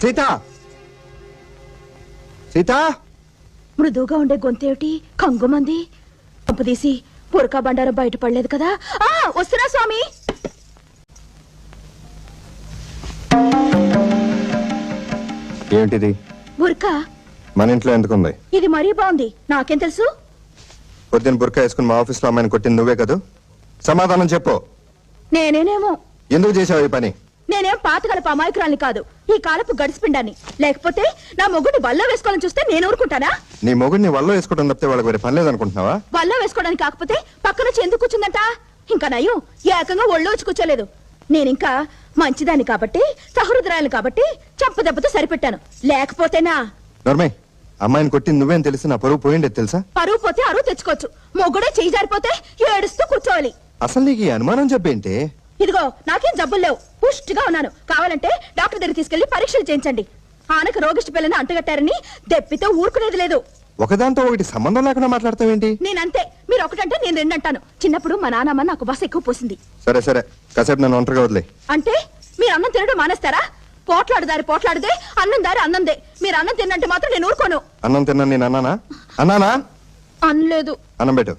సీత సీత మృదువుగా ఉండే గొంతేమిటి కంగుమంది? పంపదీసి పురకా బండారం బయటపడలేదు కదా? వస్తున్నా స్వామి. ఏమిటిది? బుర్కా. మన ఇంట్లో ఎందుకుంది? ఇది మరీ బాగుంది, నాకేం తెలుసు? పొద్దున్న బుర్కా వేసుకుని మా ఆఫీస్ లో అమ్మాయిని కొట్టింది నువ్వే కదూ? సమాధానం చెప్పు. నేనేనేమో. ఎందుకు చేసావు ఈ పని? నేనేం పాతగలపు అమాయకురాల్ని కాదు, ఈ కాలపు గడిచిపిండాన్ని. లేకపోతే నా మొగుడిని బల్ల వేసుకోవాలని చూస్తే నేను ఊరుకుంటానా? నీ మొగుడిని వల్ల వేసుకోవడం తప్పితే వాళ్ళకి వేరే పని లేదనుకుంటున్నావా? బల్ల వేసుకోవడానికి కాకపోతే పక్కన ఎందుకు కూర్చుందంట? ఇంకా నయ్యం ఏకంగా ఒళ్ళో వచ్చి కూర్చోలేదు. నేనింకా మంచిదాన్ని కాబట్టి, సహృదయాలు కాబట్టి చంపదెబ్బతో సరిపెట్టాను. లేకపోతేనా? నర్మే, అమ్మాయిని కొట్టింది నువ్వేం తెలిసి నా పరువు పోయిండేది తెలుసా? పరువు పోతే అరువు తెచ్చుకోవచ్చు, మొగుడే చేయి జారిపోతే ఏడుస్తూ కూర్చోవాలి. అసలు నీకు ఈ అనుమానం చెప్పేంటి? ఇదిగో నాకేం జబ్బులు లేవు, పుష్టిగా ఉన్నాను. కావాలంటే డాక్టర్ దగ్గర తీసుకెళ్లి పరీక్షలు చేయించండి. ఆనకు రోగిష్టి పిల్లని అంటగట్టారని దెప్పితో ఊరుకునేది లేదు. ఒకదాంతో ఒకటి సంబంధం లేకుండా మాట్లాడతావేంటి? నేనంతే, మీరు ఒకటంటే నేను రెండంటాను. చిన్నప్పుడు మా నాన్నమ్మ నాకు బస్ ఎక్కువ పోసింది. సరే సరే, కాసేపు నన్ను ఒంటరిగా వదిలే. అంటే మీరు అన్నం తినడం మానేస్తారా? పోట్లాడదే అన్నం దారి అన్నందే. మీరు అన్నం తిన్నంటే మాత్రం నేను ఊరుకోను. అన్నం తిన్నాను నేను అన్నానా? అన్నానా? అనలేదు. అన్నం పెట్టు.